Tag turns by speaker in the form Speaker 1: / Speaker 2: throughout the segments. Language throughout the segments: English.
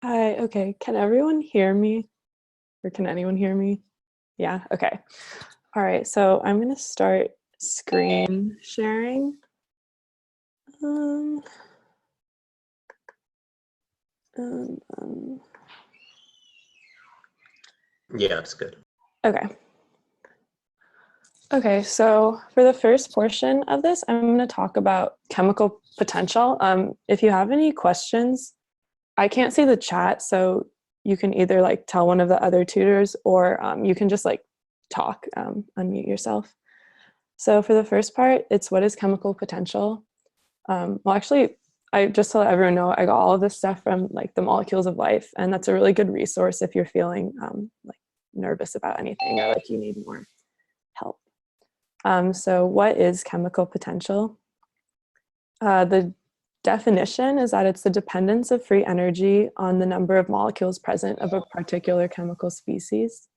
Speaker 1: Hi, okay. Can everyone hear me? Or can anyone hear me? Yeah, okay. All right, so I'm gonna start screen sharing. Um, um, um,
Speaker 2: Yeah, it's good.
Speaker 1: okay. Okay, so for the first portion of this, I'm gonna talk about chemical potential. If you have any questions, I can't see the chat, so you can either like tell one of the other tutors or you can just like talk, unmute yourself. So for the first part, it's what is chemical potential? Well, actually, I just to let everyone know, I got all of this stuff from like the Molecules of Life, and that's a really good resource if you're feeling like nervous about anything or like you need more help. So what is chemical potential? The definition is that it's the dependence of free energy on the number of molecules present of a particular chemical species.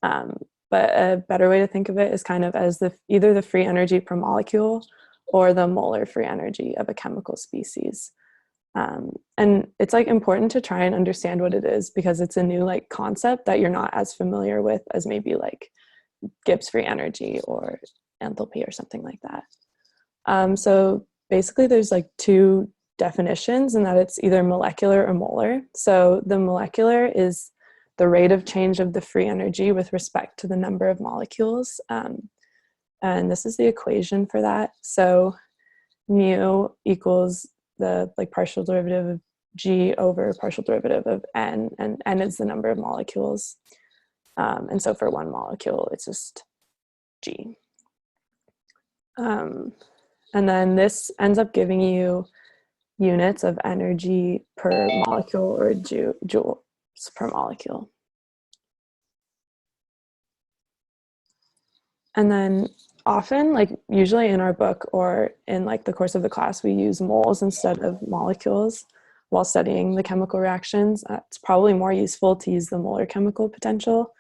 Speaker 1: But a better way to think of it is kind of as either the free energy per molecule or the molar free energy of a chemical species. And it's like important to try and understand what it is because it's a new like concept that you're not as familiar with as maybe like Gibbs free energy or enthalpy or something like that. So basically there's like two definitions, and that it's either molecular or molar. So the molecular is the rate of change of the free energy with respect to the number of molecules. And this is the equation for that. So mu equals the like partial derivative of g over partial derivative of n, and n is the number of molecules. And so for one molecule, it's just g. And then this ends up giving you units of energy per molecule or joules per molecule. And then often, like usually in our book or in like the course of the class, we use moles instead of molecules while studying the chemical reactions. It's probably more useful to use the molar chemical potential.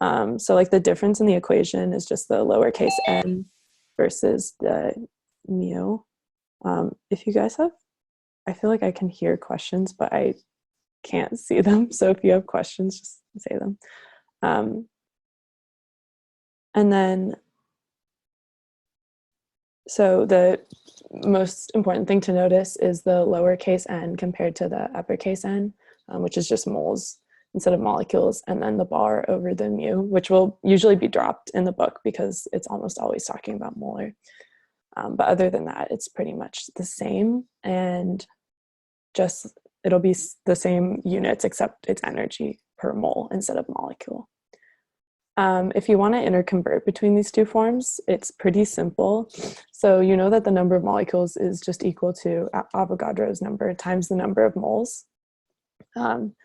Speaker 1: So like the difference in the equation is just the lowercase n versus the mu. If you guys have, I feel like I can hear questions, but I can't see them. So if you have questions, just say them. And then, so the most important thing to notice is the lowercase n compared to the uppercase n, which is just moles instead of molecules, and then the bar over the mu, which will usually be dropped in the book because it's almost always talking about molar. But other than that, it's pretty much the same, and just it'll be the same units except it's energy per mole instead of molecule. If you want to interconvert between these two forms, it's pretty simple. So you know that the number of molecules is just equal to Avogadro's number times the number of moles. And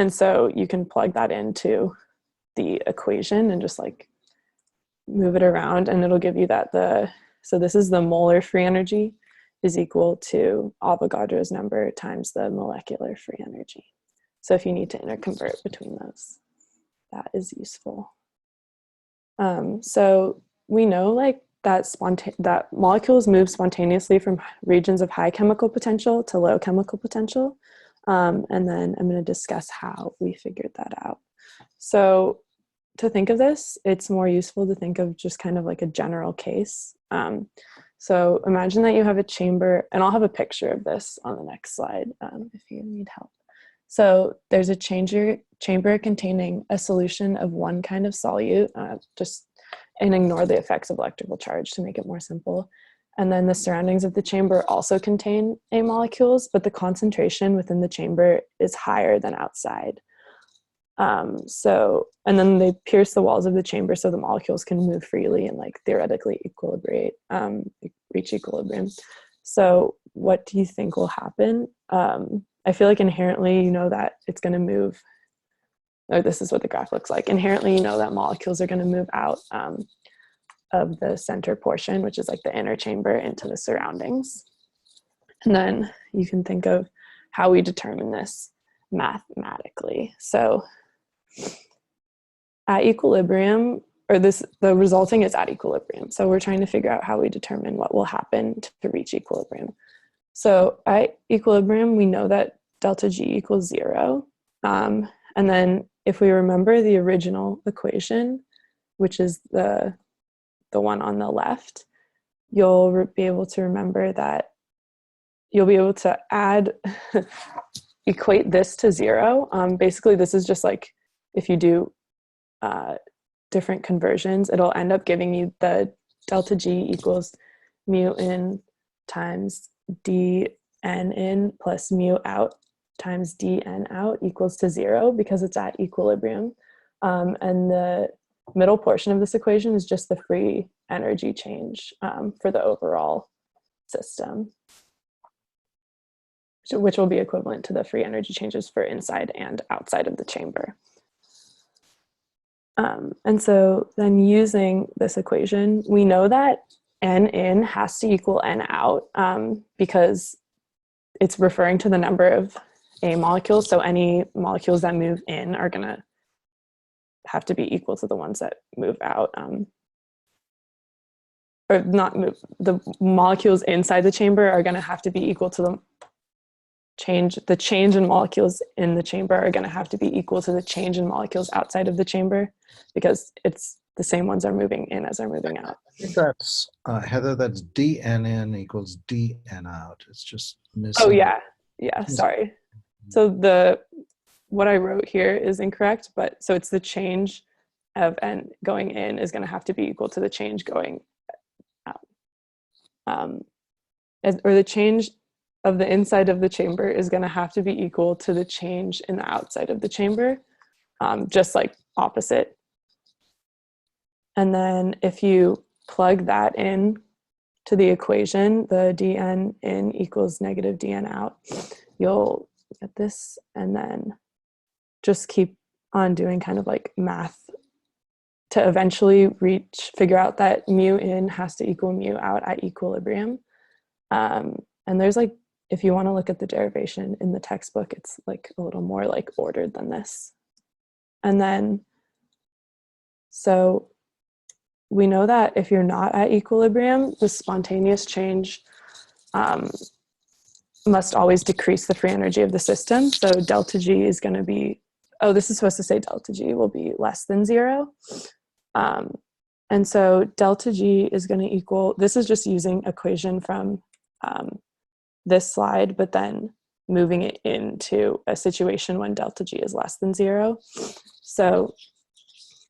Speaker 1: so you can plug that into the equation and just like move it around, and it'll give you that so this is the molar free energy is equal to Avogadro's number times the molecular free energy. So if you need to interconvert between those, that is useful. So we know like that molecules move spontaneously from regions of high chemical potential to low chemical potential. And then I'm going to discuss how we figured that out. So to think of this, it's more useful to think of just kind of like a general case. So imagine that you have a chamber, and I'll have a picture of this on the next slide if you need help. So there's a chamber containing a solution of one kind of solute, and ignore the effects of electrical charge to make it more simple. And then the surroundings of the chamber also contain A molecules, but the concentration within the chamber is higher than outside. And then they pierce the walls of the chamber so the molecules can move freely and like theoretically reach equilibrium. So what do you think will happen? I feel like inherently you know that it's going to move, or this is what the graph looks like. Inherently you know that molecules are going to move out of the center portion, which is like the inner chamber, into the surroundings. And then you can think of how we determine this mathematically. So at equilibrium, the resulting is at equilibrium. So we're trying to figure out how we determine what will happen to reach equilibrium. So at equilibrium, we know that delta G equals 0. And then if we remember the original equation, which is the one on the left, you'll be able to remember that you'll be able to add, equate this to 0. Basically, this is just like if you do different conversions, it'll end up giving you the delta G equals mu in times dn in plus mu out times dn out equals to 0 because it's at equilibrium. And the middle portion of this equation is just the free energy change for the overall system, which will be equivalent to the free energy changes for inside and outside of the chamber. And so then using this equation, we know that n in has to equal n out because it's referring to the number of A molecules. So any molecules that move in are going to have to be equal to the ones that move out. Or not move, the molecules inside the chamber are going to have to be equal to the change in molecules in the chamber are going to have to be equal to the change in molecules outside of the chamber because it's the same ones are moving in as are moving out.
Speaker 2: I think that's, Heather, that's dn in equals dn out. It's just missing.
Speaker 1: Oh, yeah. Yeah, sorry. So what I wrote here is incorrect, but so it's the change of n going in is going to have to be equal to the change going out. Or the change of the inside of the chamber is going to have to be equal to the change in the outside of the chamber, just like opposite. And then if you plug that in to the equation, the dn in equals negative dn out, you'll get this, and then just keep on doing kind of like math to eventually figure out that mu in has to equal mu out at equilibrium. And there's like, if you want to look at the derivation in the textbook, it's like a little more like ordered than this. And then, so we know that if you're not at equilibrium, the spontaneous change must always decrease the free energy of the system. So delta G is going to be, oh, this is supposed to say delta G will be less than 0. And so delta G is going to equal, this is just using equation from this slide, but then moving it into a situation when delta G is less than 0. So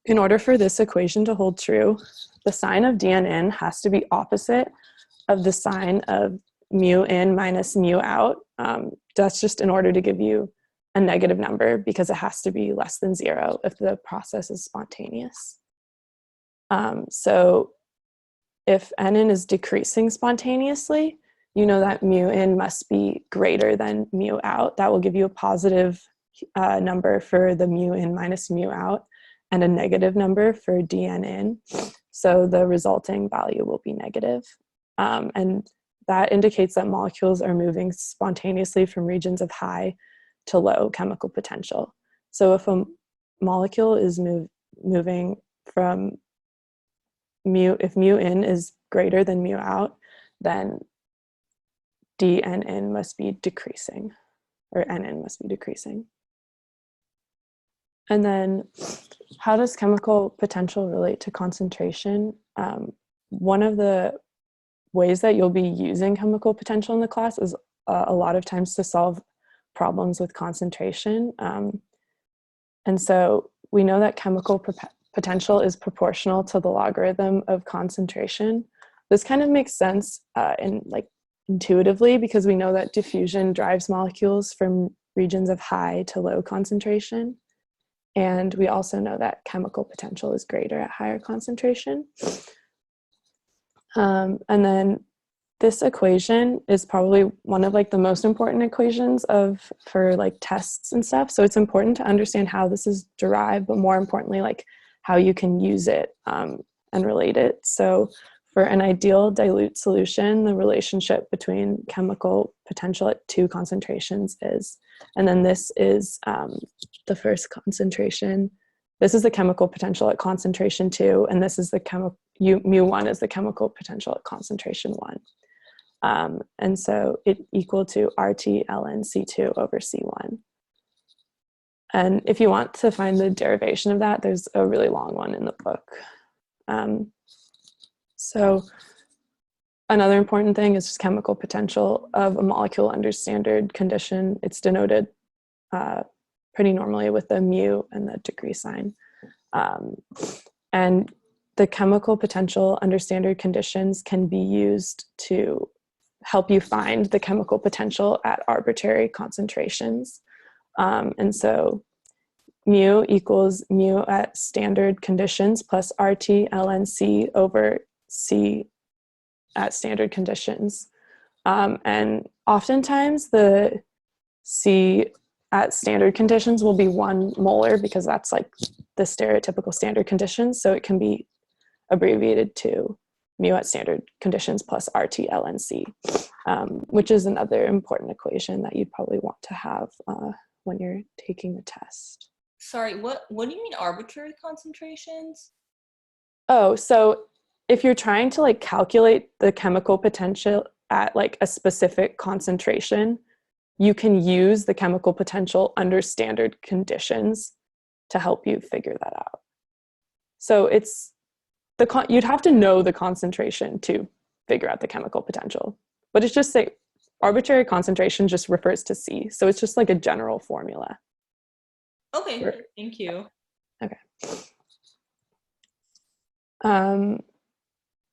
Speaker 1: in order for this equation to hold true, the sign of dn in has to be opposite of the sign of mu in minus mu out. That's just in order to give you a negative number because it has to be less than 0 if the process is spontaneous. So if n in is decreasing spontaneously, you know that mu in must be greater than mu out. That will give you a positive number for the mu in minus mu out and a negative number for dn in. So the resulting value will be negative. And that indicates that molecules are moving spontaneously from regions of high to low chemical potential. So if a molecule is moving from if mu in is greater than mu out, then dn in must be decreasing, or n in must be decreasing. And then how does chemical potential relate to concentration? One of the ways that you'll be using chemical potential in the class is a lot of times to solve problems with concentration. And so we know that chemical potential is proportional to the logarithm of concentration. This kind of makes sense intuitively because we know that diffusion drives molecules from regions of high to low concentration. And we also know that chemical potential is greater at higher concentration. And then this equation is probably one of like the most important equations for like tests and stuff. So it's important to understand how this is derived, but more importantly, like how you can use it and relate it. So for an ideal dilute solution, the relationship between chemical potential at 2 concentrations is, and then this is the first concentration. This is the chemical potential at concentration 2, and this is the mu1 is the chemical potential at concentration 1. And so it equal to RT ln C2 over C1. And if you want to find the derivation of that, there's a really long one in the book. So another important thing is just chemical potential of a molecule under standard condition. It's denoted pretty normally with the mu and the degree sign. And the chemical potential under standard conditions can be used to help you find the chemical potential at arbitrary concentrations. And so mu equals mu at standard conditions plus RT ln C over C at standard conditions. And oftentimes the C at standard conditions will be 1 molar because that's like the stereotypical standard conditions. So it can be abbreviated to mu at standard conditions plus RT ln C, which is another important equation that you'd probably want to have when you're taking the test.
Speaker 3: Sorry, what do you mean arbitrary concentrations?
Speaker 1: Oh, so if you're trying to like calculate the chemical potential at like a specific concentration, you can use the chemical potential under standard conditions to help you figure that out. So it's you'd have to know the concentration to figure out the chemical potential, but it's just like arbitrary concentration just refers to C. So it's just like a general formula.
Speaker 3: Okay, thank you.
Speaker 1: Okay.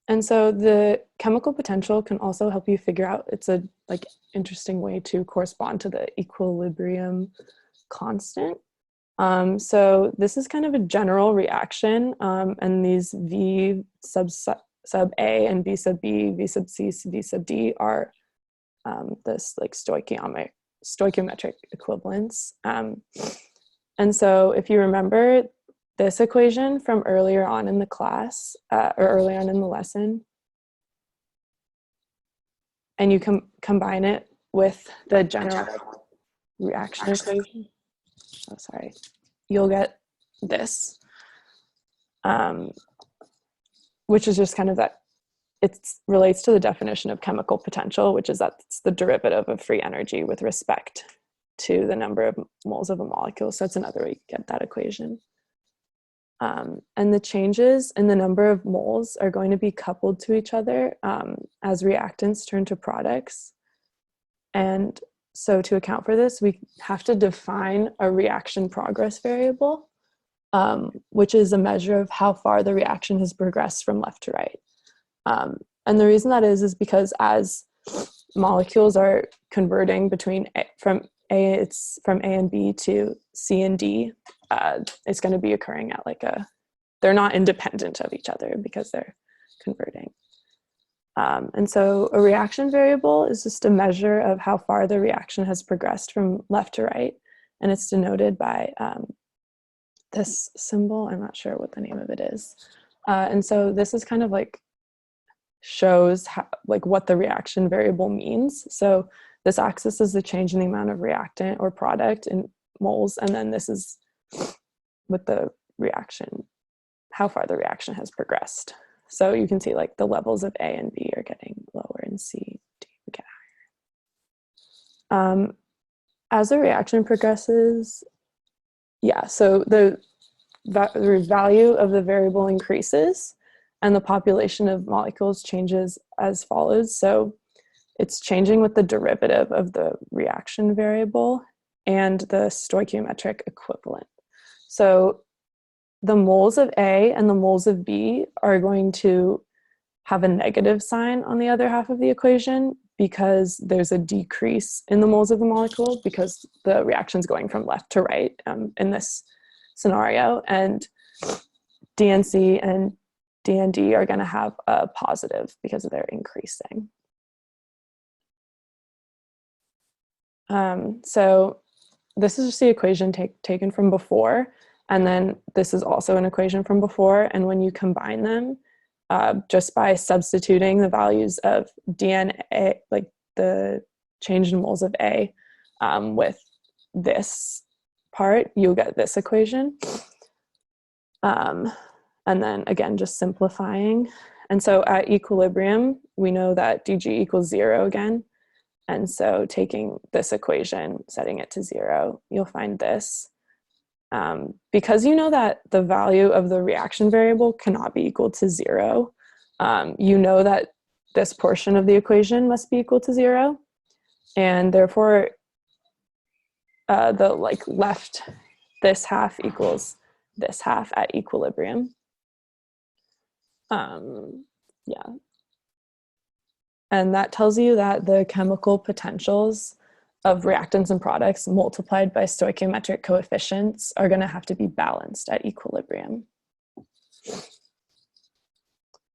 Speaker 1: And so the chemical potential can also help you figure out, it's a like interesting way to correspond to the equilibrium constant. So this is kind of a general reaction, and these V sub A and V sub B, V sub C, V sub D are this like stoichiometric equivalence. And so if you remember this equation from earlier on in the class, or early on in the lesson, and you combine it with the general reaction equation, you'll get this, which is just kind of that it relates to the definition of chemical potential, which is that it's the derivative of free energy with respect to the number of moles of a molecule. So that's another way you get that equation. And the changes in the number of moles are going to be coupled to each other as reactants turn to products. And so to account for this, we have to define a reaction progress variable, which is a measure of how far the reaction has progressed from left to right. And the reason that is because as molecules are converting from A and B to C and D, it's going to be occurring at they're not independent of each other because they're converting. And so a reaction variable is just a measure of how far the reaction has progressed from left to right. And it's denoted by this symbol. I'm not sure what the name of it is. And so this is kind of like shows how, like what the reaction variable means. So this axis is the change in the amount of reactant or product in moles. And then this is with the reaction, how far the reaction has progressed. So you can see like the levels of A and B are getting lower and C, D would get higher. As the reaction progresses, so the value of the variable increases and the population of molecules changes as follows. So it's changing with the derivative of the reaction variable and the stoichiometric equivalent. So the moles of A and the moles of B are going to have a negative sign on the other half of the equation because there's a decrease in the moles of the molecule because the reaction's going from left to right in this scenario. And D and C and D and D are going to have a positive because they're increasing. So this is just the equation taken from before, and then this is also an equation from before, and when you combine them, just by substituting the values of DNA, like the change in moles of A, with this part, you'll get this equation. And then again, just simplifying. And so at equilibrium, we know that dg equals 0 again. And so taking this equation, setting it to 0, you'll find this. Because you know that the value of the reaction variable cannot be equal to 0, you know that this portion of the equation must be equal to 0, and therefore the left, this half equals this half at equilibrium. Yeah. And that tells you that the chemical potentials of reactants and products multiplied by stoichiometric coefficients are going to have to be balanced at equilibrium.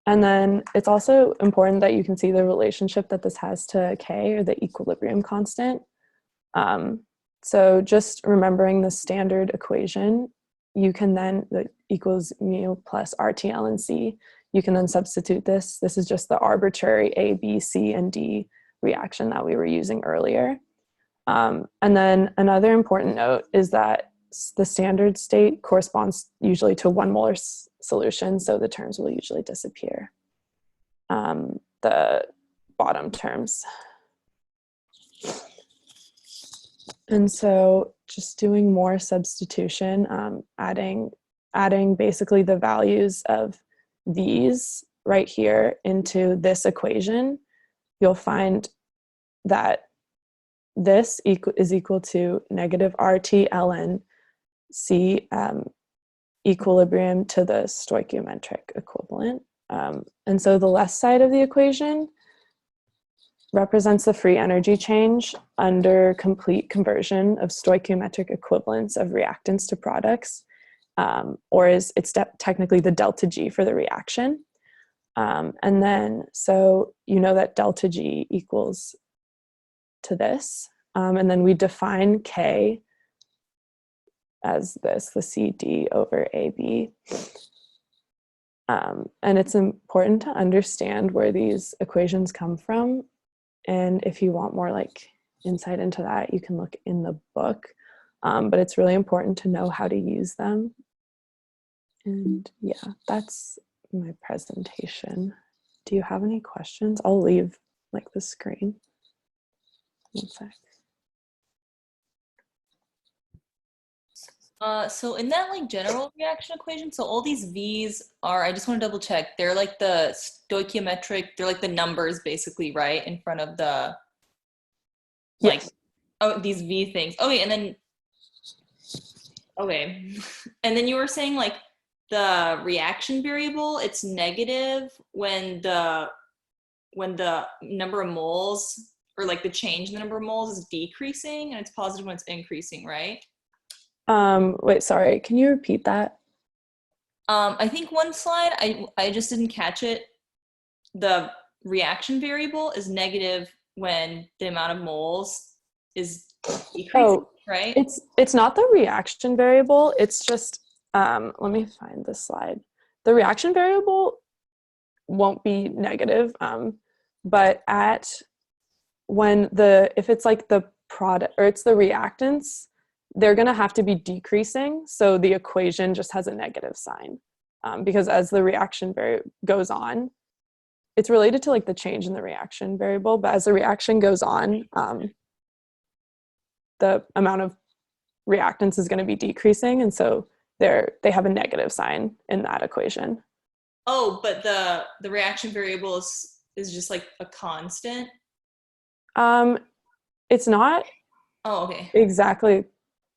Speaker 1: And then it's also important that you can see the relationship that this has to K, or the equilibrium constant. So just remembering the standard equation, you can then, equals mu plus RT ln C, you can then substitute this. This is just the arbitrary A, B, C, and D reaction that we were using earlier. And then another important note is that the standard state corresponds usually to 1 molar solution, so the terms will usually disappear, the bottom terms. And so just doing more substitution, adding basically the values of these right here into this equation, you'll find that this is equal to negative RT ln C equilibrium to the stoichiometric equivalent. And so the left side of the equation represents the free energy change under complete conversion of stoichiometric equivalents of reactants to products, or it's technically the delta G for the reaction. And then, so you know that delta G equals to this, and then we define K as this, the CD over AB. And it's important to understand where these equations come from. And if you want more insight into that, you can look in the book. But it's really important to know how to use them. And yeah, that's my presentation. Do you have any questions? I'll leave the screen. One sec.
Speaker 3: So in that general reaction equation, so all these V's are, I just want to double check, they're the stoichiometric, they're the numbers basically, right? In front of the,
Speaker 1: Yes.
Speaker 3: oh, these V things. Okay, and then, okay. And then you were saying the reaction variable, it's negative when the number of moles, or the change in the number of moles is decreasing, and it's positive when it's increasing, right?
Speaker 1: Wait, sorry, can you repeat that?
Speaker 3: I think one slide, I just didn't catch it. The reaction variable is negative when the amount of moles is decreasing, right?
Speaker 1: It's not the reaction variable, it's just, let me find this slide. The reaction variable won't be negative, but if it's the product, or it's the reactants, they're going to have to be decreasing, so the equation just has a negative sign, because as the reaction goes on, it's related to the change in the reaction variable, but as the reaction goes on, the amount of reactants is going to be decreasing, and so they have a negative sign in that equation.
Speaker 3: Oh, but the reaction variable is just a constant?
Speaker 1: It's not exactly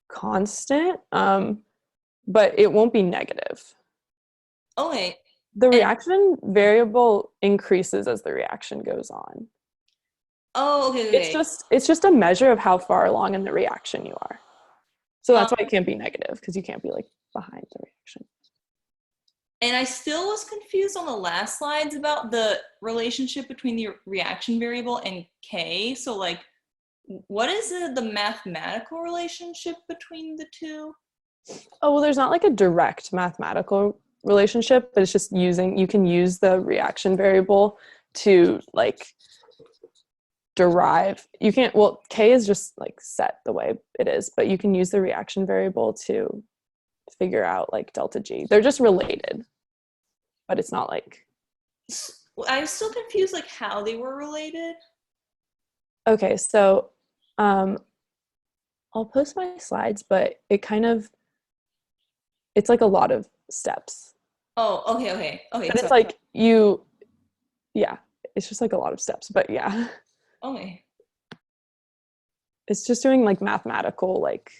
Speaker 1: constant, but it won't be negative.
Speaker 3: Okay.
Speaker 1: The reaction variable increases as the reaction goes on.
Speaker 3: Oh, okay.
Speaker 1: It's just a measure of how far along in the reaction you are. So that's why it can't be negative, because you can't be behind the reaction.
Speaker 3: And I still was confused on the last slides about the relationship between the reaction variable and K. So what is the mathematical relationship between the two?
Speaker 1: Oh, well, there's not a direct mathematical relationship, but it's just you can use the reaction variable to derive. You can't, well, K is just set the way it is, but you can use the reaction variable to figure out delta G. They're just related, but it's not
Speaker 3: I was still confused how they were related.
Speaker 1: Okay, so I'll post my slides, but it kind of it's like a lot of steps.
Speaker 3: Oh, okay.
Speaker 1: And it's
Speaker 3: Sorry.
Speaker 1: like yeah, it's just like a lot of steps. But yeah,
Speaker 3: Okay.
Speaker 1: it's just doing like mathematical, like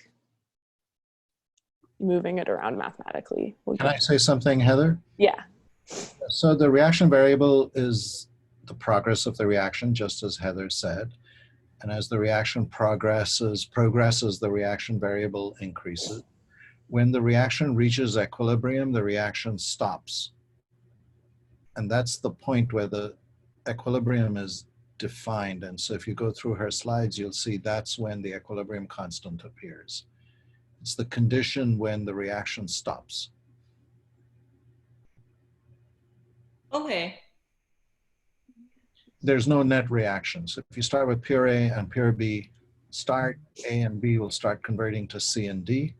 Speaker 1: moving it around mathematically.
Speaker 2: Can I say something, Heather?
Speaker 1: Yeah.
Speaker 2: So the reaction variable is the progress of the reaction, just as Heather said. And as the reaction progresses, the reaction variable increases. When the reaction reaches equilibrium, the reaction stops. And that's the point where the equilibrium is defined. And so if you go through her slides, you'll see that's when the equilibrium constant appears. It's the condition when the reaction stops.
Speaker 3: Okay.
Speaker 2: There's no net reaction. So if you start with pure A and pure B, A and B will start converting to C and D,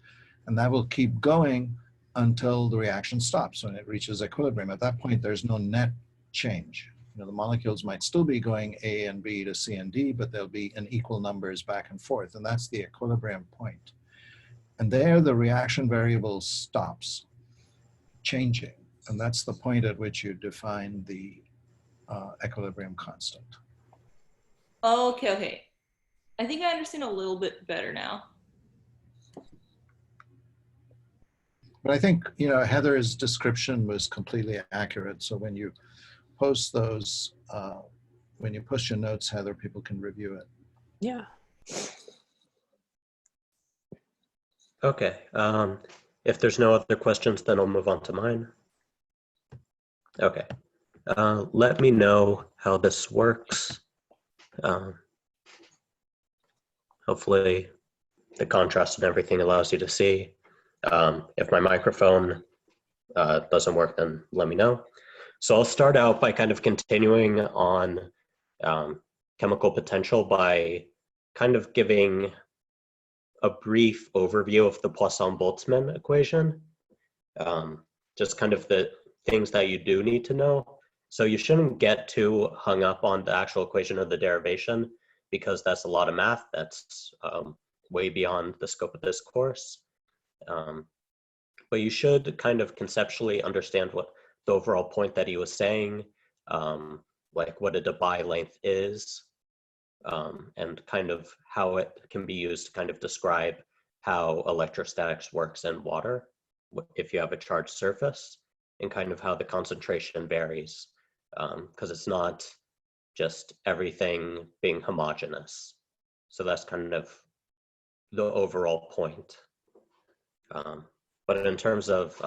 Speaker 2: and that will keep going until the reaction stops when it reaches equilibrium. At that point, there's no net change. You know, the molecules might still be going A and B to C and D, but they'll be in equal numbers back and forth, and that's the equilibrium point. And there, the reaction variable stops changing, and that's the point at which you define the equilibrium constant.
Speaker 3: Okay. I think I understand a little bit better now.
Speaker 2: But I think, you know, Heather's description was completely accurate. So when you post those, when you post your notes, Heather, people can review it.
Speaker 1: Yeah.
Speaker 4: Okay. If there's no other questions, then I'll move on to mine. Okay. Let me know how this works. Hopefully the contrast and everything allows you to see. If my microphone doesn't work, then let me know. So I'll start out by kind of continuing on chemical potential by kind of giving a brief overview of the Poisson-Boltzmann equation. Just kind of the things that you do need to know. So you shouldn't get too hung up on the actual equation or the derivation, because that's a lot of math that's way beyond the scope of this course. But you should kind of conceptually understand what the overall point that he was saying, like what a Debye length is, and kind of how it can be used to kind of describe how electrostatics works in water if you have a charged surface, and kind of how the concentration varies, because it's not just everything being homogeneous. So that's kind of the overall point. But in terms of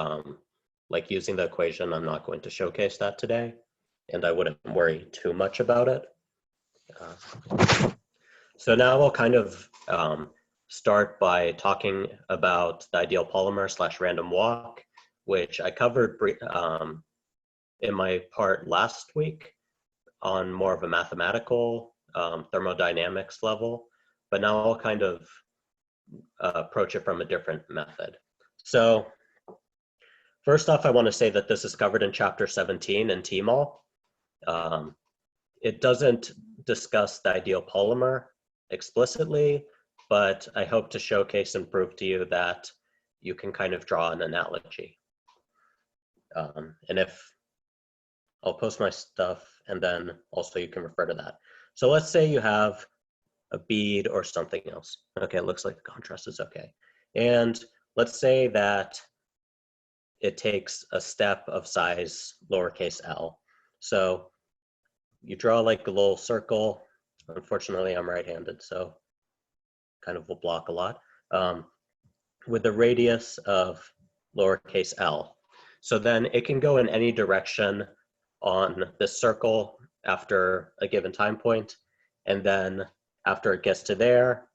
Speaker 4: like using the equation, I'm not going to showcase that today, and I wouldn't worry too much about it. So now I'll kind of start by talking about the ideal polymer / random walk, which I covered in my part last week on more of a mathematical thermodynamics level, but now I'll kind of approach it from a different method. So first off, I want to say that this is covered in chapter 17 in TMOL. It doesn't discuss the ideal polymer explicitly, but I hope to showcase and prove to you that you can kind of draw an analogy. And if I'll post my stuff, and then also you can refer to that. So let's say you have a bead or something else. Okay, it looks like the contrast is okay. And let's say that it takes a step of size lowercase l. So you draw like a little circle. Unfortunately, I'm right-handed, so kind of will block a lot. With a radius of lowercase l. So then it can go in any direction on this circle after a given time point, and then after it gets to there,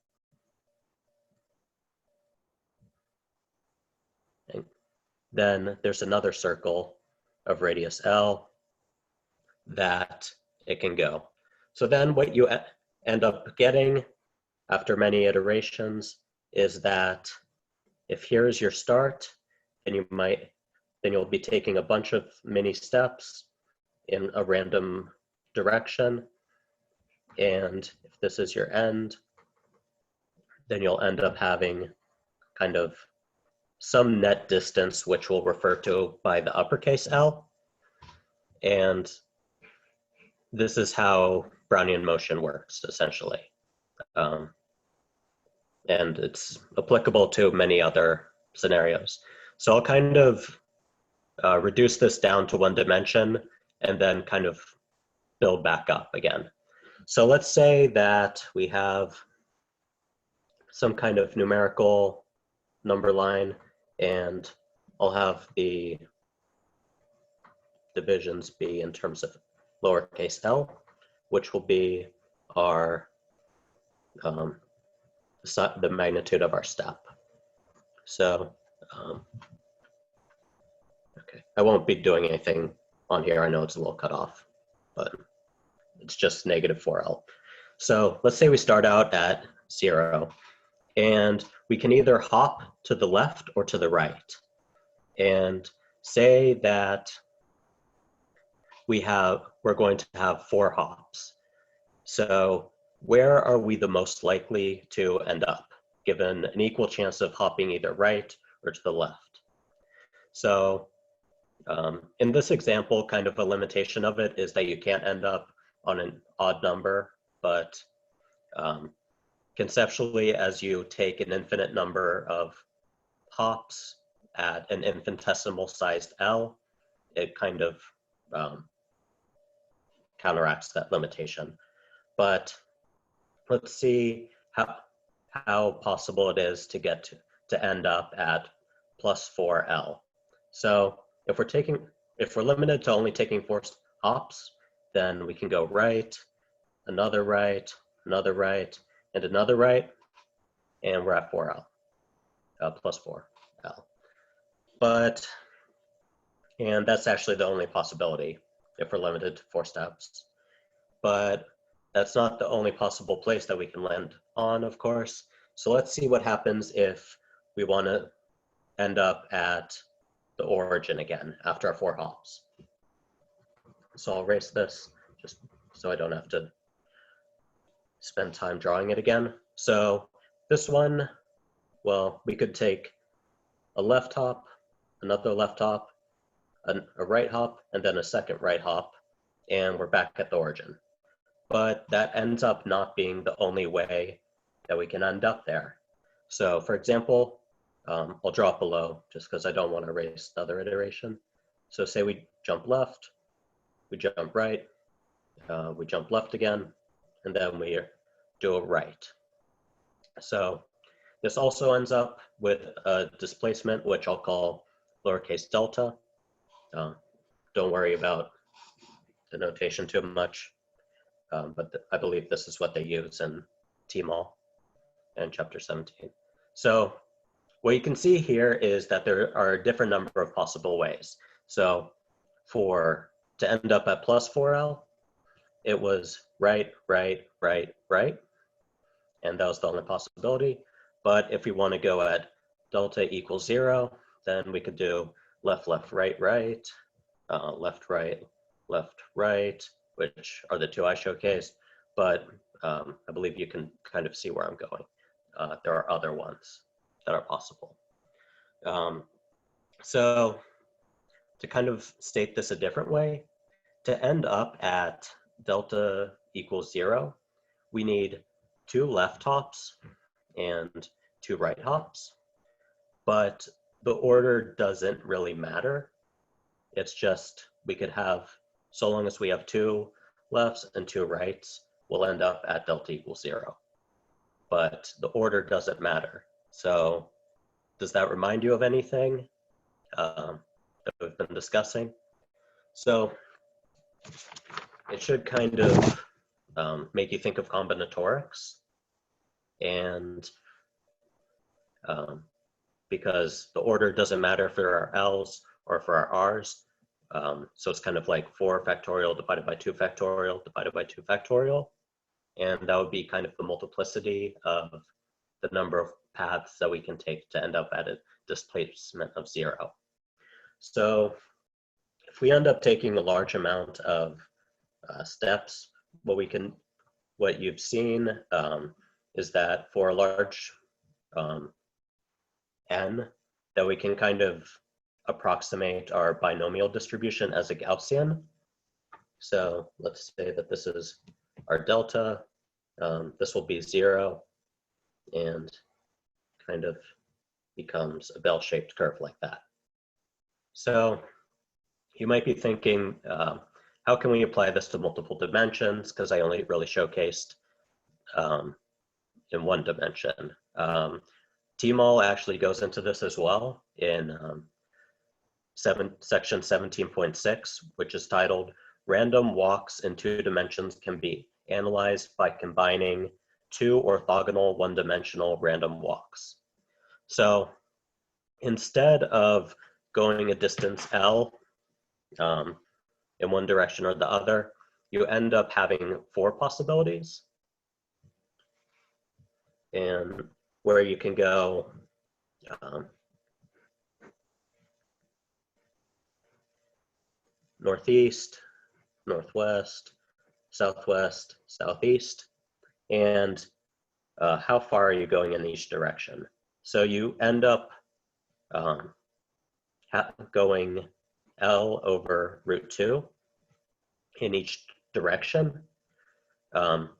Speaker 4: then there's another circle of radius L that it can go. So then what you end up getting after many iterations is that if here's your start, then you'll be taking a bunch of mini steps in a random direction. And if this is your end, then you'll end up having kind of some net distance, which we'll refer to by the uppercase L. And this is how Brownian motion works, essentially. And it's applicable to many other scenarios. So I'll kind of reduce this down to one dimension and then kind of build back up again. So let's say that we have some kind of numerical number line, and I'll have the divisions be in terms of lowercase l, which will be our the magnitude of our step. So, okay, I won't be doing anything on here. I know it's a little cut off, but it's just -4L. So let's say we start out at 0, and we can either hop to the left or to the right. And say that we're going to have 4 hops. So where are we the most likely to end up, given an equal chance of hopping either right or to the left? So in this example, kind of a limitation of it is that you can't end up on an odd number, but conceptually, as you take an infinite number of hops at an infinitesimal sized L, it kind of counteracts that limitation. But let's see how possible it is to get to end up at +4L. So if we're limited to only taking 4 hops, then we can go right, another right, another right, and another right, and we're at 4L, +4L. And that's actually the only possibility if we're limited to 4 steps. But that's not the only possible place that we can land on, of course. So let's see what happens if we want to end up at the origin again after our 4 hops. So I'll erase this just so I don't have to spend time drawing it again. So this one, well, we could take a left hop, another left hop, a right hop, and then a second right hop, and we're back at the origin. But that ends up not being the only way that we can end up there. So for example, I'll draw it below just because I don't want to erase the other iteration. So say we jump left, we jump right, we jump left again, and then we do a right. So this also ends up with a displacement, which I'll call lowercase delta. Don't worry about the notation too much, but I believe this is what they use in TMAL and chapter 17. So what you can see here is that there are a different number of possible ways. So to end up at +4L, it was right, right, right, right, and that was the only possibility. But if we want to go at delta equals 0, then we could do left, left, right, right, left, right, left, right, which are the 2 I showcased, but I believe you can kind of see where I'm going. There are other ones that are possible. So to kind of state this a different way, to end up at delta equals 0, we need 2 left hops and 2 right hops, but the order doesn't really matter. It's just we could have, so long as we have 2 lefts and 2 rights, we'll end up at delta equals 0. But the order doesn't matter. So does that remind you of anything that we've been discussing? So it should kind of make you think of combinatorics, and because the order doesn't matter for our L's or for our R's. So it's kind of like 4 factorial divided by 2 factorial divided by 2 factorial. And that would be kind of the multiplicity of the number of paths that we can take to end up at a displacement of 0. So if we end up taking a large amount of steps, what you've seen is that for a large n, that we can kind of approximate our binomial distribution as a Gaussian. So let's say that this is our delta. This will be 0 and kind of becomes a bell-shaped curve like that. So you might be thinking, how can we apply this to multiple dimensions? Because I only really showcased in one dimension. TMOL actually goes into this as well in section 17.6, which is titled Random Walks in 2 dimensions can be analyzed by combining 2 orthogonal one-dimensional random walks. So instead of going a distance L in one direction or the other, you end up having 4 possibilities, and where you can go northeast, northwest, southwest, southeast, and how far are you going in each direction. So you end up going L over root 2 in each direction.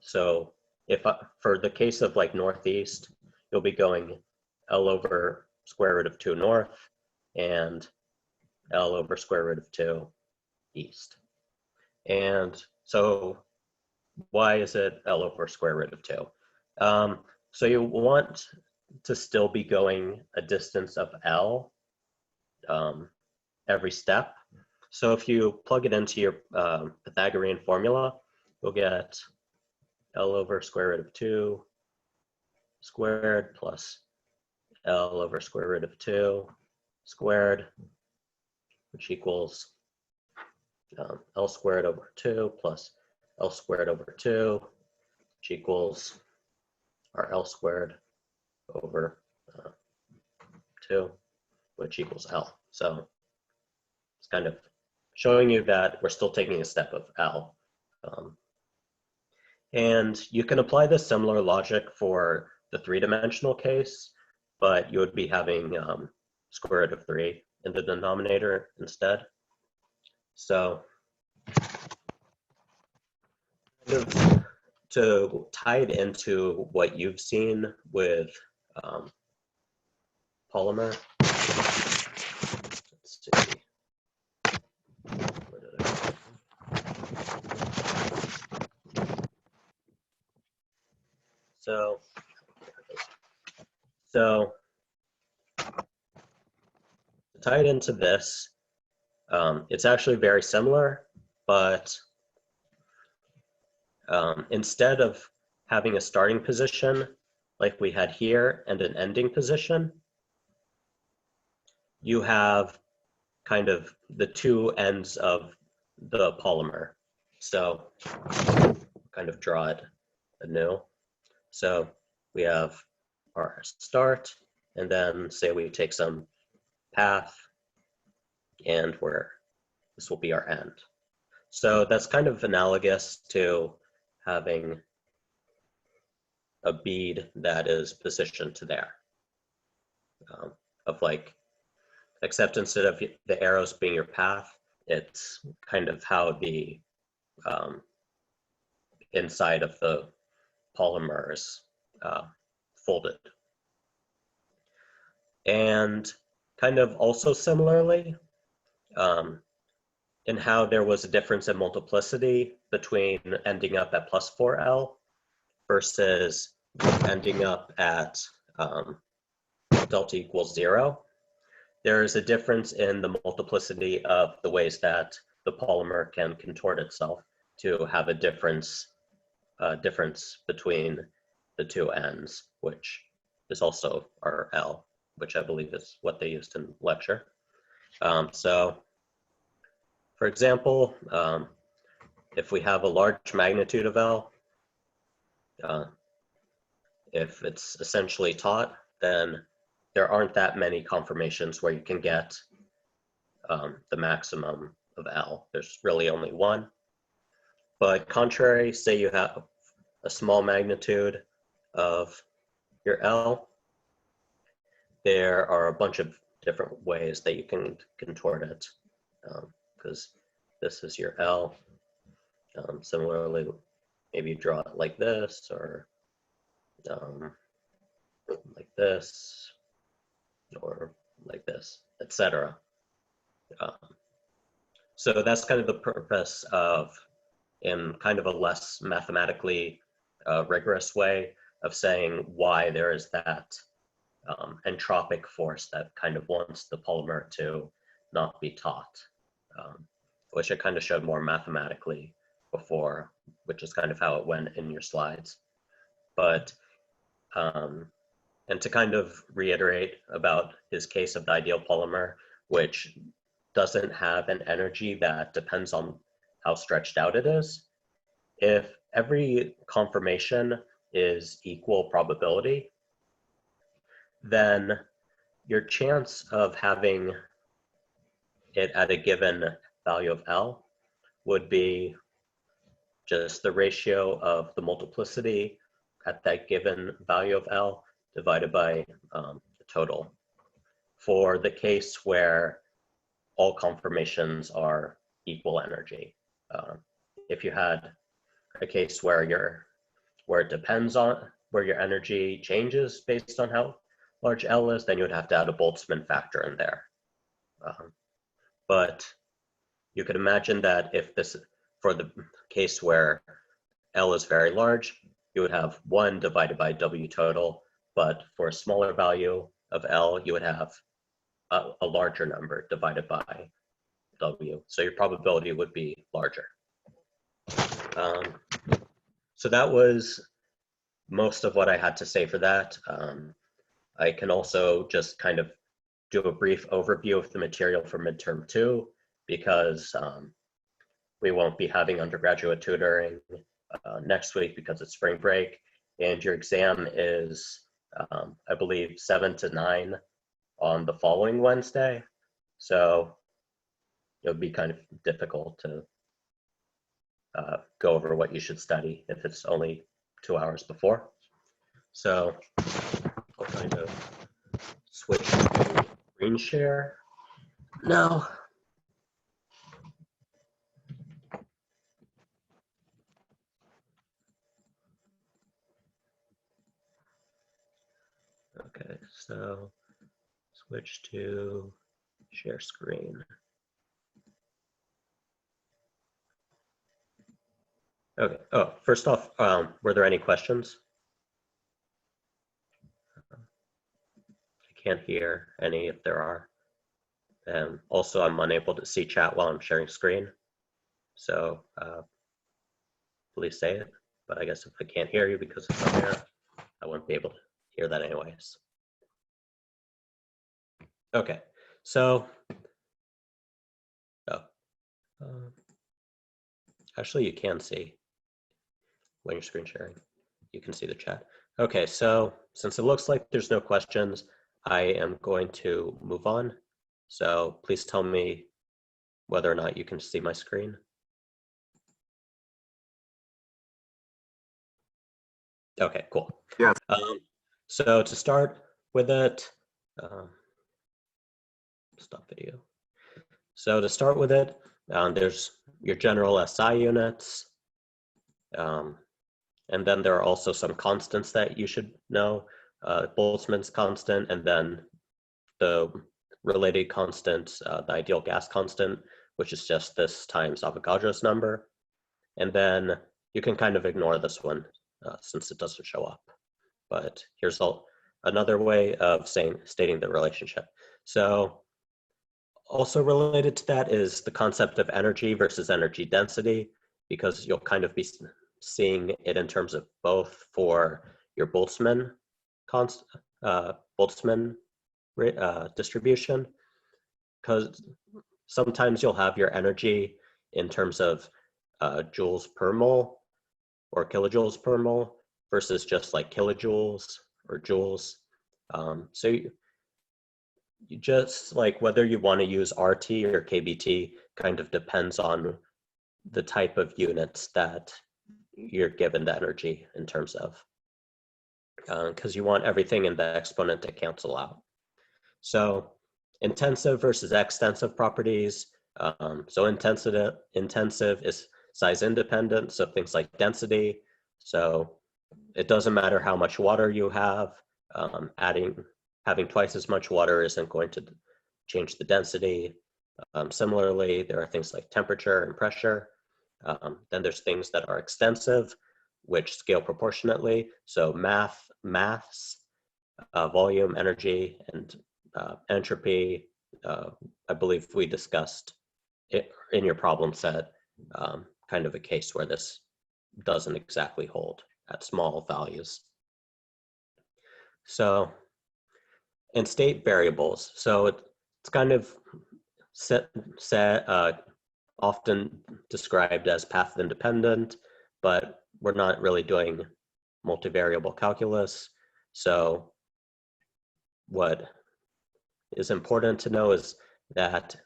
Speaker 4: So if for the case of like northeast, you'll be going L over square root of 2 north and L over square root of 2 east. And so why is it L over square root of 2? So you want to still be going a distance of L every step. So if you plug it into your Pythagorean formula, you'll get L over square root of 2 squared plus L over square root of 2 squared, which equals L squared over 2 plus L squared over 2, which equals our L squared over 2, which equals L. So it's kind of showing you that we're still taking a step of L. And you can apply this similar logic for the 3-dimensional case, but you would be having square root of 3 in the denominator instead. So to tie it into what you've seen with Polymer, let's see. Where did I go? So to tie it into this, it's actually very similar, but instead of having a starting position like we had here and an ending position, you have kind of the 2 ends of the polymer. So kind of draw it anew. So we have our start, and then say we take some path, and this will be our end. So that's kind of analogous to having a bead that is positioned to there, of like, except instead of the arrows being your path, it's kind of how the inside of the polymer is folded. And kind of also similarly, in how there was a difference in multiplicity between ending up at plus 4L versus ending up at delta equals 0. There is a difference in the multiplicity of the ways that the polymer can contort itself to have a difference between the 2 ends, which is also our L, which I believe is what they used in lecture. So, for example, if we have a large magnitude of L, if it's essentially taut, then there aren't that many conformations where you can get the maximum of L. There's really only one. But contrary, say you have a small magnitude of your L, there are a bunch of different ways that you can contort it, because this is your L. Similarly, maybe you draw it like this, or like this, or like this, etc. So that's kind of the purpose of, in kind of a less mathematically rigorous way of saying why there is that entropic force that kind of wants the polymer to not be taut, which I kind of showed more mathematically before, which is kind of how it went in your slides. But, and to kind of reiterate about his case of the ideal polymer, which doesn't have an energy that depends on how stretched out it is. If every conformation is equal probability, then your chance of having it at a given value of L would be just the ratio of the multiplicity at that given value of L divided by the total. For the case where all conformations are equal energy. If you had a case where it depends on where your energy changes based on how large L is, then you would have to add a Boltzmann factor in there. But you could imagine that if this, for the case where L is very large, you would have 1 divided by W total, but for a smaller value of L, you would have a larger number divided by W. So your probability would be larger. So that was most of what I had to say for that. I can also just kind of do a brief overview of the material for midterm 2, because we won't be having undergraduate tutoring next week because it's spring break, and your exam is, I believe, 7 to 9 on the following Wednesday. So it would be kind of difficult to go over what you should study if it's only 2 hours before. So I'll kind of switch to screen share now. Okay, so switch to share screen. Okay, oh, first off, were there any questions? I can't hear any if there are. And also I'm unable to see chat while I'm sharing screen. So please say it, but I guess if I can't hear you because it's on there, I wouldn't be able to hear that anyways. Okay, so, actually you can see when you're screen sharing, you can see the chat. Okay, so since it looks like there's no questions, I am going to move on. So please tell me whether or not you can see my screen. Okay, cool.
Speaker 5: Yes.
Speaker 4: So to start with it, stop video. So to start with it, there's your general SI units. And then there are also some constants that you should know, Boltzmann's constant, and then the related constant, the ideal gas constant, which is just this times Avogadro's number. And then you can kind of ignore this one since it doesn't show up. But here's another way of stating the relationship. So also related to that is the concept of energy versus energy density, because you'll kind of be seeing it in terms of both for your Boltzmann distribution, because sometimes you'll have your energy in terms of joules per mole or kilojoules per mole versus just like kilojoules or joules. So you just like whether you want to use RT or KBT kind of depends on the type of units that you're given the energy in terms of, because you want everything in the exponent to cancel out. So Intensive versus extensive properties. So intensive is size independent, so things like density. So it doesn't matter how much water you have, having twice as much water isn't going to change the density. Similarly, there are things like temperature and pressure. Then there's things that are extensive, which scale proportionately. So mass, volume, energy, and entropy. I believe we discussed it in your problem set, kind of a case where this doesn't exactly hold at small values. So, and state variables. So it's kind of often described as path independent, but we're not really doing multivariable calculus. So what is important to know is that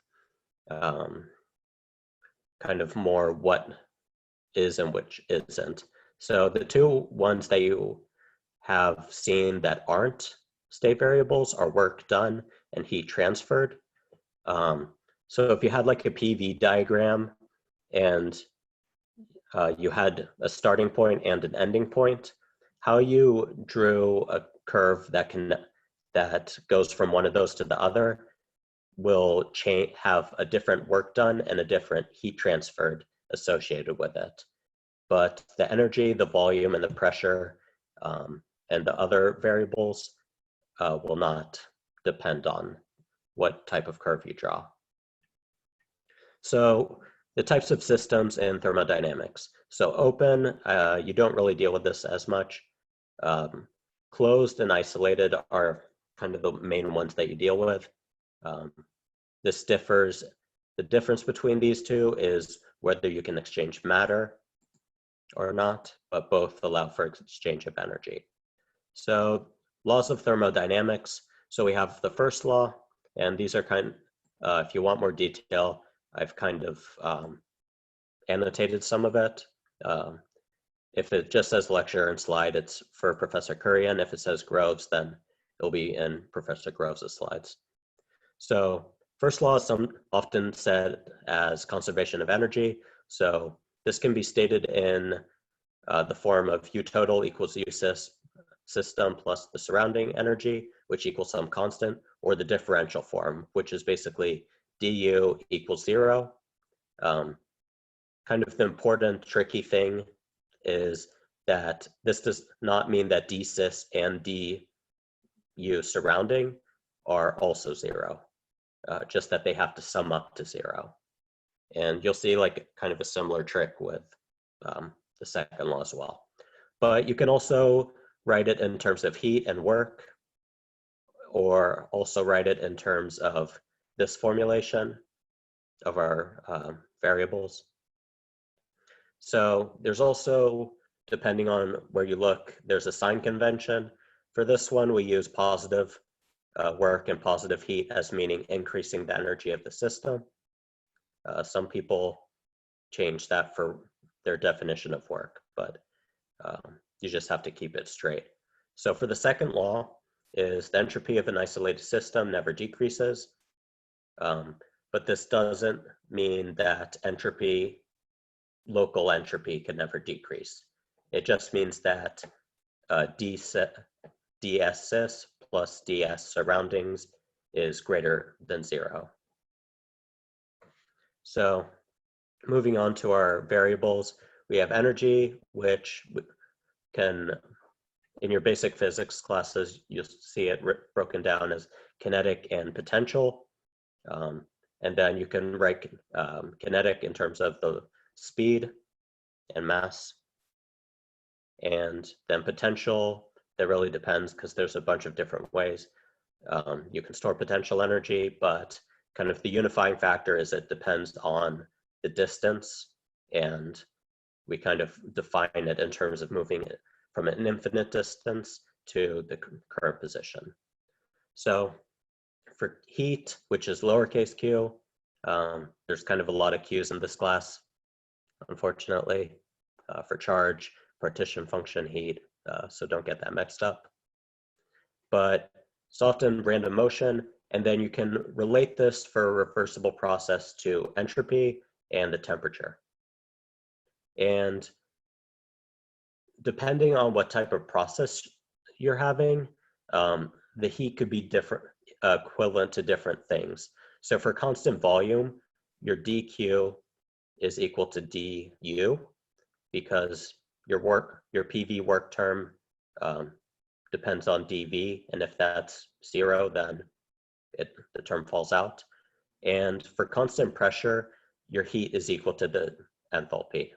Speaker 4: kind of more what is and which isn't. So the two ones that you have seen that aren't state variables are work done and heat transferred. So if you had like a PV diagram and you had a starting point and an ending point, how you drew a curve that goes from one of those to the other will have a different work done and a different heat transferred associated with it. But the energy, the volume, and the pressure, and the other variables will not depend on what type of curve you draw. So the types of systems in thermodynamics. So open, you don't really deal with this as much. Closed and isolated are kind of the main ones that you deal with. This differs. The difference between these two is whether you can exchange matter or not, but both allow for exchange of energy. So laws of thermodynamics. So we have the first law, and these are if you want more detail, I've kind of annotated some of it. If it just says lecture and slide, it's for Professor Kurian. If it says Groves, then it'll be in Professor Groves' slides. So first law is often said as conservation of energy. So this can be stated in the form of U total equals U system plus the surrounding energy, which equals some constant, or the differential form, which is basically du equals 0. Kind of the important tricky thing is that this does not mean that d sys and du surrounding are also 0, just that they have to sum up to 0. And you'll see like kind of a similar trick with the second law as well. But you can also write it in terms of heat and work, or also write it in terms of this formulation of our variables. So there's also, depending on where you look, there's a sign convention. For this one, we use positive work and positive heat as meaning increasing the energy of the system. Some people change that for their definition of work, but you just have to keep it straight. So for the second law is the entropy of an isolated system never decreases. But this doesn't mean that entropy, local entropy, can never decrease. It just means that ds sys plus ds surroundings is greater than 0. So moving on to our variables, we have energy, which can, in your basic physics classes, you'll see it broken down as kinetic and potential. And then you can write kinetic in terms of the speed and mass. And then potential, that really depends because there's a bunch of different ways. You can store potential energy, but kind of the unifying factor is it depends on the distance, and we kind of define it in terms of moving it from an infinite distance to the current position. So for heat, which is lowercase q, there's kind of a lot of q's in this class, unfortunately. For charge, partition function, heat, so don't get that mixed up. But it's often random motion, And then you can relate this for a reversible process to entropy and the temperature. And depending on what type of process you're having, the heat could be different, equivalent to different things. So for constant volume, your dq is equal to du, because your PV work term depends on dV, and if that's 0, then the term falls out. And for constant pressure, your heat is equal to the enthalpy.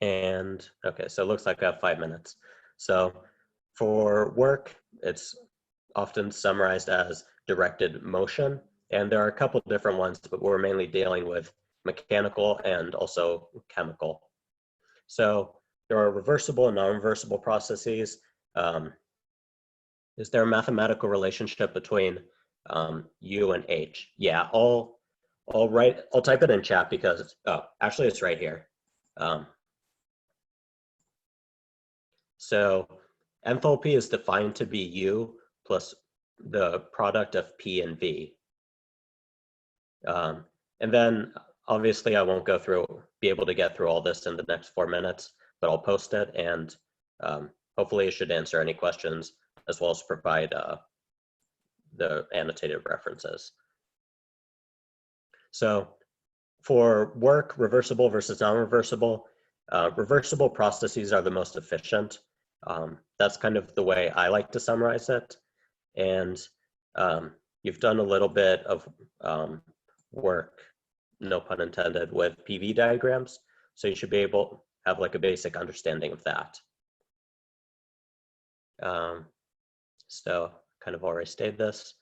Speaker 4: And okay, so it looks like I have 5 minutes. So for work, it's often summarized as directed motion. And there are a couple different ones, but we're mainly dealing with mechanical and also chemical. So there are reversible and non-reversible processes. Is there a mathematical relationship between U and H? Yeah, I'll type it in chat because, oh, actually it's right here. So enthalpy is defined to be U plus the product of P and V. And then obviously I won't be able to get through all this in the next 4 minutes, but I'll post it, and hopefully it should answer any questions as well as provide the annotated references. So for work, reversible versus non-reversible, reversible processes are the most efficient. That's kind of the way I like to summarize it. And you've done a little bit of work, no pun intended, with PV diagrams. So you should be able to have like a basic understanding of that. So kind of already stated this.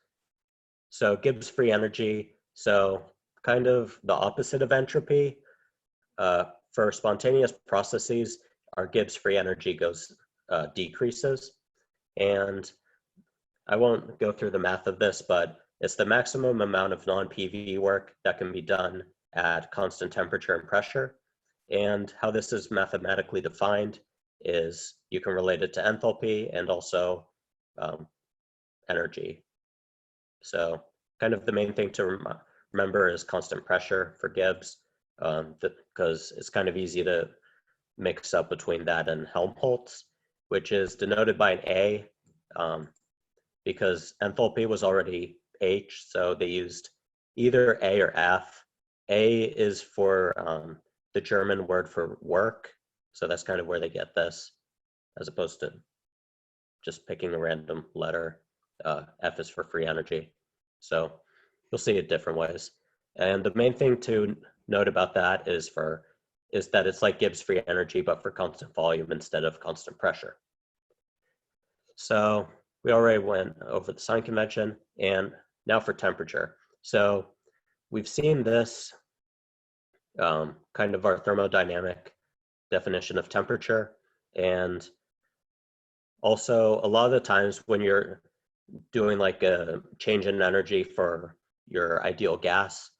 Speaker 4: So Gibbs free energy. So kind of the opposite of entropy. For spontaneous processes, our Gibbs free energy decreases. And I won't go through the math of this, but it's the maximum amount of non-PV work that can be done at constant temperature and pressure. And how this is mathematically defined is you can relate it to enthalpy and also energy. So kind of the main thing to remember is constant pressure for Gibbs, because it's kind of easy to mix up between that and Helmholtz, which is denoted by an A, because enthalpy was already H, so they used either A or F. A is for the German word for work, so that's kind of where they get this, as opposed to just picking a random letter. F is for free energy. So you'll see it different ways. And the main thing to note about that is that it's like Gibbs free energy, but for constant volume instead of constant pressure. So we already went over the sign convention, and now for temperature. So we've seen this kind of our thermodynamic definition of temperature. And also a lot of the times when you're doing like a change in energy for your ideal gas,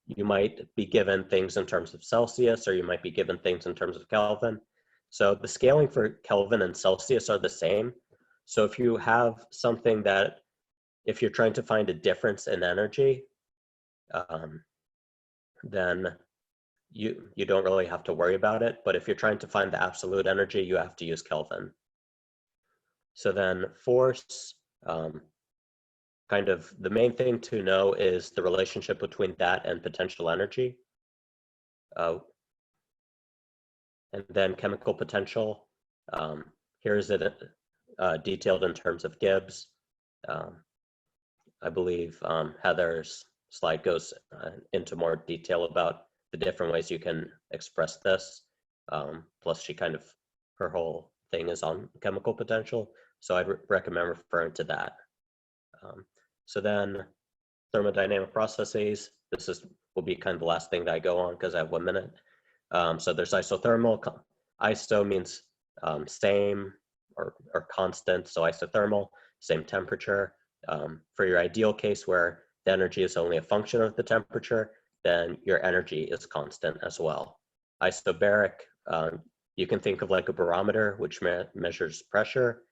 Speaker 4: you might be given things in terms of Celsius, or you might be given things in terms of Kelvin. So the scaling for Kelvin and Celsius are the same. So if you have something that, if you're trying to find a difference in energy, then you don't really have to worry about it. But if you're trying to find the absolute energy, you have to use Kelvin. So then force, kind of the main thing to know is the relationship between that and potential energy. And then chemical potential. Here is it detailed in terms of Gibbs. I believe Heather's slide goes into more detail about the different ways you can express this. Plus her whole thing is on chemical potential. So I'd recommend referring to that. So then thermodynamic processes, will be kind of the last thing that I go on because I have 1 minute. So there's isothermal. Iso means same or constant, so isothermal, same temperature. For your ideal case where the energy is only a function of the temperature, then your energy is constant as well. Isobaric, you can think of like a barometer, which measures pressure.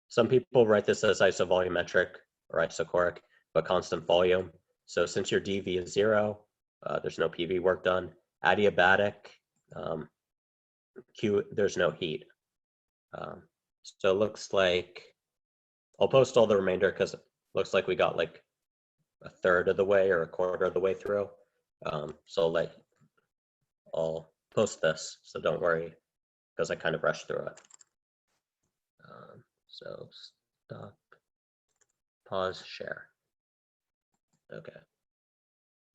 Speaker 4: Some people write this as isovolumetric, or isochoric, but constant volume. So since your dV is 0, there's no PV work done. Adiabatic, Q, there's no heat. So it looks like, I'll post all the remainder because it looks like we got like a third of the way or a quarter of the way through. So I'll post this, so don't worry, because I kind of rushed through it. So stop, pause, share. Okay.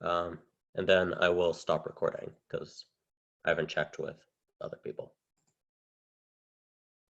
Speaker 4: And then I will stop recording because I haven't checked with other people.